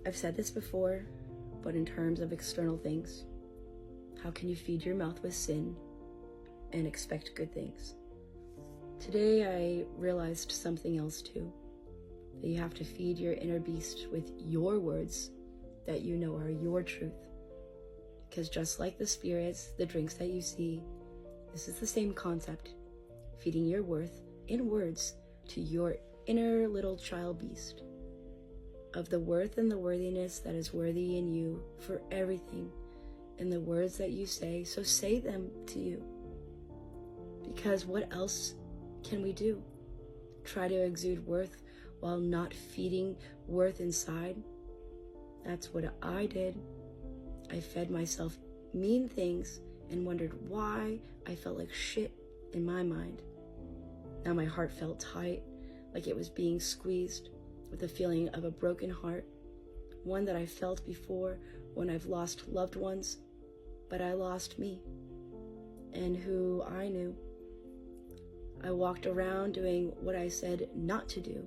I've said this before, but in terms of external things, how can you feed your mouth with sin and expect good things? Today I realized something else too, that you have to feed your inner beast with your words that you know are your truth. Because just like the spirits, the drinks that you see, this is the same concept, feeding your worth in words to your inner little child beast, of the worth and the worthiness that is worthy in you for everything, and the words that you say, so say them to you. Because what else can we do? Try to exude worth while not feeding worth inside? That's what I did. I fed myself mean things and wondered why I felt like shit in my mind. Now my heart felt tight, like it was being squeezed, with the feeling of a broken heart, one that I felt before when I've lost loved ones, but I lost me and who I knew. I walked around doing what I said not to do,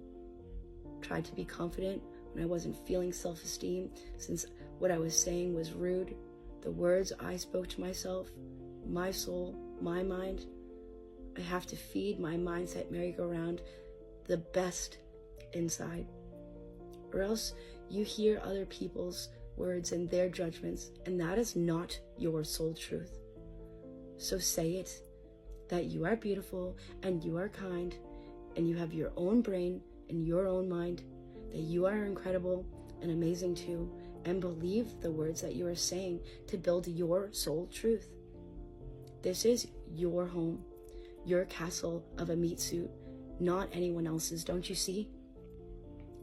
tried to be confident when I wasn't feeling self-esteem, since what I was saying was rude. The words I spoke to myself, my soul, my mind. I have to feed my mindset merry-go-round the best inside, or else you hear other people's words and their judgments, and that is not your soul truth. So say it, that you are beautiful and you are kind and you have your own brain and your own mind, that you are incredible and amazing too, and believe the words that you are saying to build your soul truth. This is your home, your castle of a meat suit, not anyone else's. Don't you see?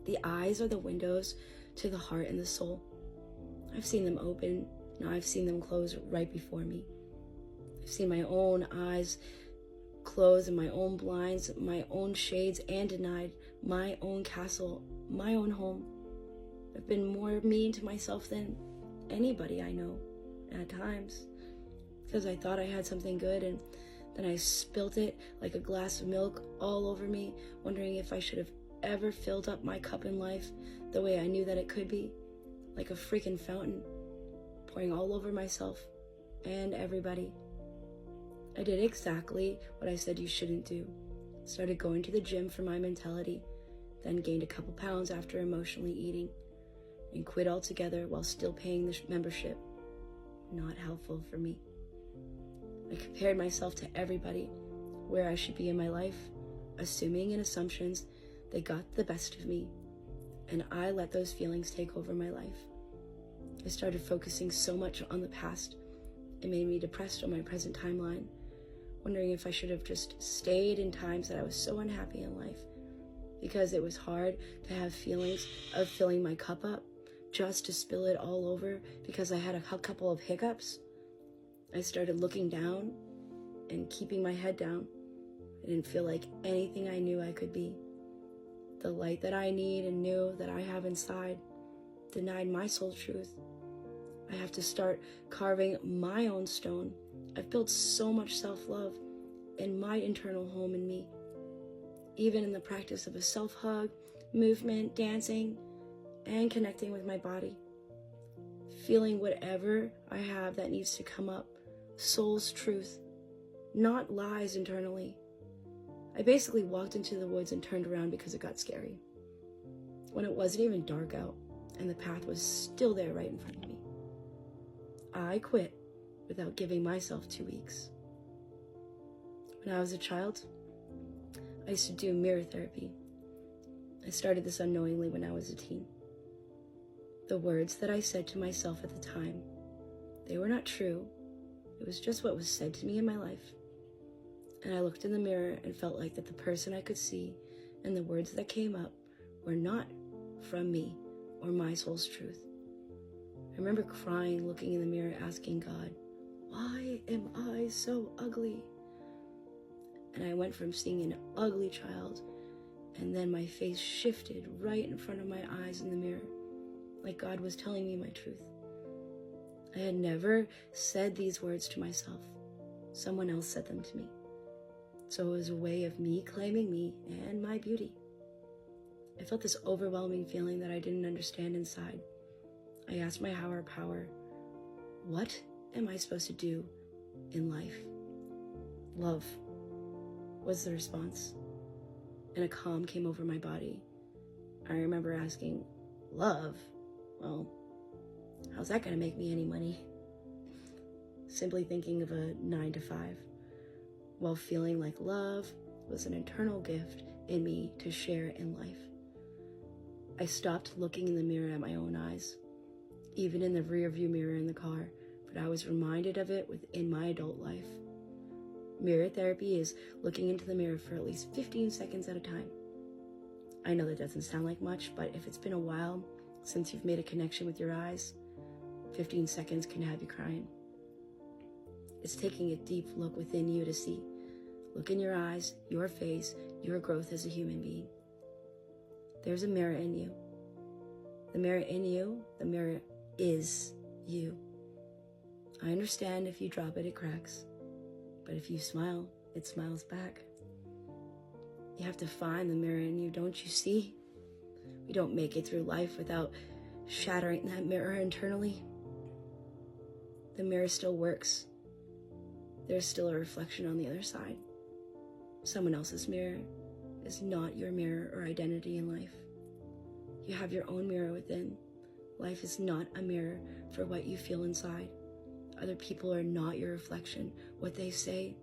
The eyes are the windows to the heart and the soul. I've seen them open, now I've seen them close right before me. I've seen my own eyes close and my own blinds, my own shades, and denied my own castle, my own home. I've been more mean to myself than anybody I know at times, because I thought I had something good, and then I spilt it like a glass of milk all over me, wondering if I should have ever filled up my cup in life the way I knew that it could be, like a freaking fountain, pouring all over myself and everybody. I did exactly what I said you shouldn't do. Started going to the gym for my mentality, then gained a couple pounds after emotionally eating, and quit altogether while still paying the membership. Not helpful for me. I compared myself to everybody, where I should be in my life, assuming and assumptions they got the best of me, and I let those feelings take over my life. I started focusing so much on the past, it made me depressed on my present timeline, wondering if I should have just stayed in times that I was so unhappy in life, because it was hard to have feelings of filling my cup up just to spill it all over because I had a couple of hiccups. I started looking down and keeping my head down. I didn't feel like anything I knew I could be. The light that I need and knew that I have inside denied my soul truth. I have to start carving my own stone. I've built so much self-love in my internal home in me. Even in the practice of a self-hug, movement, dancing, and connecting with my body. Feeling whatever I have that needs to come up, soul's truth, not lies internally. I basically walked into the woods and turned around because it got scary, when it wasn't even dark out and the path was still there right in front of me. I quit without giving myself 2 weeks. When I was a child, I used to do mirror therapy. I started this unknowingly when I was a teen. The words that I said to myself at the time, they were not true. It was just what was said to me in my life. And I looked in the mirror and felt like that the person I could see and the words that came up were not from me or my soul's truth. I remember crying, looking in the mirror, asking God, why am I so ugly? And I went from seeing an ugly child, and then my face shifted right in front of my eyes in the mirror, like God was telling me my truth. I had never said these words to myself. Someone else said them to me. So it was a way of me claiming me and my beauty. I felt this overwhelming feeling that I didn't understand inside, I asked my higher power, what am I supposed to do in life? Love was the response, and a calm came over my body. I remember asking, love? Well, how's that going to make me any money? Simply thinking of a 9 to 5, while feeling like love was an internal gift in me to share in life. I stopped looking in the mirror at my own eyes, even in the rearview mirror in the car, but I was reminded of it within my adult life. Mirror therapy is looking into the mirror for at least 15 seconds at a time. I know that doesn't sound like much, but if it's been a while since you've made a connection with your eyes, 15 seconds can have you crying. It's taking a deep look within you to see. Look in your eyes, your face, your growth as a human being. There's a mirror in you. The mirror in you, the mirror is you. I understand if you drop it, it cracks. But if you smile, it smiles back. You have to find the mirror in you, don't you see? We don't make it through life without shattering that mirror internally. The mirror still works. There's still a reflection on the other side. Someone else's mirror is not your mirror or identity in life. You have your own mirror within. Life is not a mirror for what you feel inside. Other people are not your reflection. What they say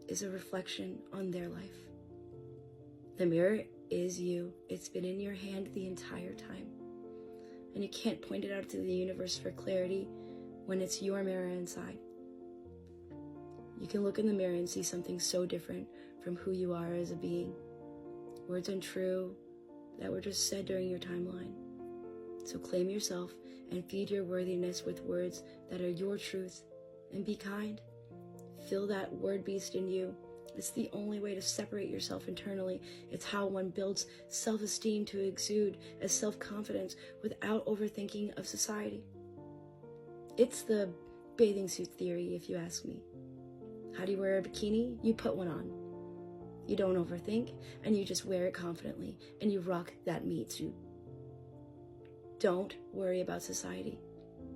is a reflection on their life. The mirror is you. It's been in your hand the entire time. And you can't point it out to the universe for clarity when it's your mirror inside. You can look in the mirror and see something so different from who you are as a being. Words untrue that were just said during your timeline. So claim yourself and feed your worthiness with words that are your truth, and be kind. Feel that word beast in you. It's the only way to separate yourself internally. It's how one builds self-esteem to exude as self-confidence without overthinking of society. It's the bathing suit theory, if you ask me. How do you wear a bikini? You put one on. You don't overthink, and you just wear it confidently, and you rock that meat suit. Don't worry about society.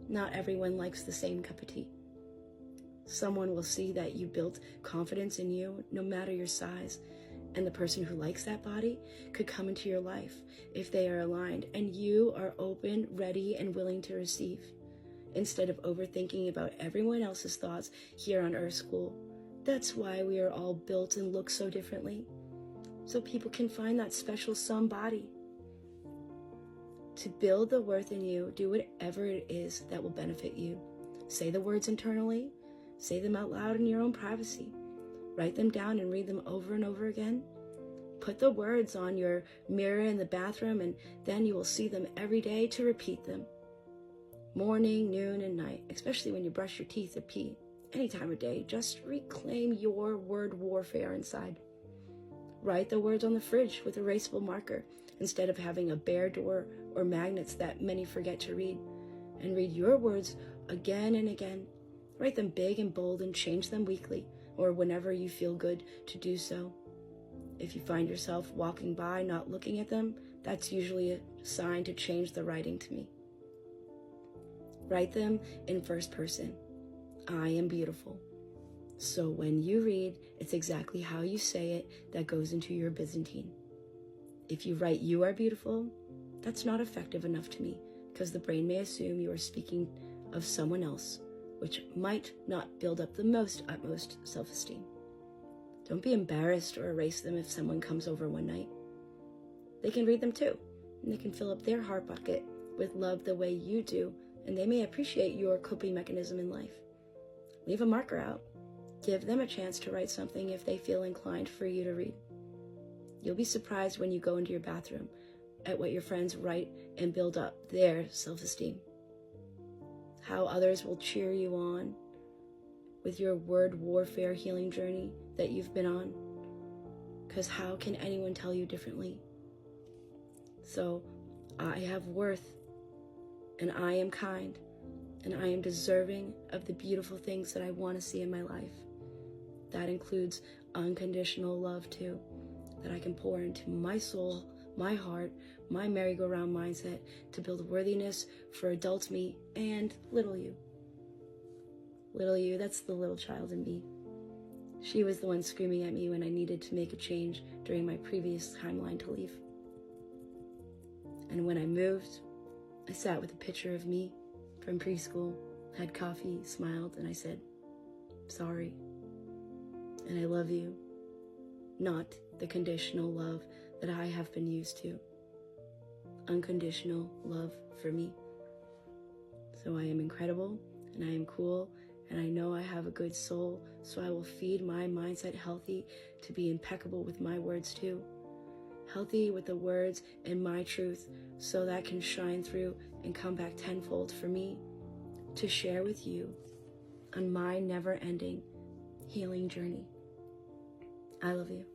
Not everyone likes the same cup of tea. Someone will see that you built confidence in you, no matter your size, and the person who likes that body could come into your life if they are aligned, and you are open, ready, and willing to receive, instead of overthinking about everyone else's thoughts here on Earth School. That's why we are all built and look so differently, so people can find that special somebody. To build the worth in you, do whatever it is that will benefit you. Say the words internally, say them out loud in your own privacy. Write them down and read them over and over again. Put the words on your mirror in the bathroom, and then you will see them every day to repeat them. Morning, noon, and night, especially when you brush your teeth or pee. Any time of day, just reclaim your word warfare inside. Write the words on the fridge with erasable marker instead of having a bare door or magnets that many forget to read. And read your words again and again. Write them big and bold and change them weekly or whenever you feel good to do so. If you find yourself walking by not looking at them, that's usually a sign to change the writing to me. Write them in first person. I am beautiful. So when you read, it's exactly how you say it that goes into your Byzantine. If you write you are beautiful, that's not effective enough to me because the brain may assume you are speaking of someone else, which might not build up the utmost self-esteem. Don't be embarrassed or erase them if someone comes over one night. They can read them too, and they can fill up their heart bucket with love the way you do, and they may appreciate your coping mechanism in life. Leave a marker out. Give them a chance to write something if they feel inclined for you to read. You'll be surprised when you go into your bathroom at what your friends write and build up their self-esteem. How others will cheer you on with your word warfare healing journey that you've been on. Because how can anyone tell you differently? So, I have worth, and I am kind, and I am deserving of the beautiful things that I want to see in my life. That includes unconditional love too, that I can pour into my soul, my heart, my merry-go-round mindset to build worthiness for adult me and little you. Little you, that's the little child in me. She was the one screaming at me when I needed to make a change during my previous timeline to leave. And when I moved, I sat with a picture of me from preschool, had coffee, smiled, and I said, sorry. And I love you, not the conditional love that I have been used to. Unconditional love for me. So I am incredible, and I am cool, and I know I have a good soul, so I will feed my mindset healthy to be impeccable with my words too. Healthy with the words and my truth, so that can shine through and come back tenfold for me to share with you on my never-ending healing journey. I love you.